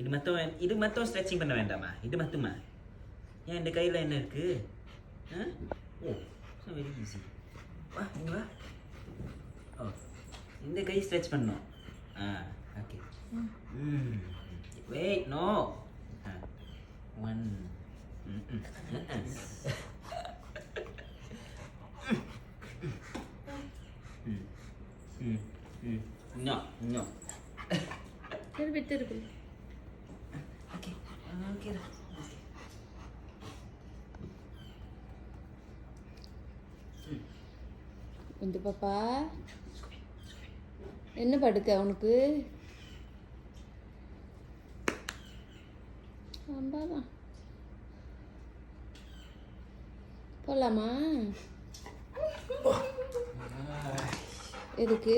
இது மட்டும் ஸ்ட்ரெச்சிங் பண்ண வேண்டாமா? இது மட்டுமா? ஏன் இந்த கையில் என்ன இருக்கு? ஓ, வெரி ஈஸி. வா இங்கே வா. ஓ, இந்த கை ஸ்ட்ரெச் பண்ணணும். Okay. Wait, no. One. No, no. திருப்பி. Okay, okay. இந்த பாப்பா என்ன படுக்க உனக்கு? அம்பாதான் போலாமா? எதுக்கு?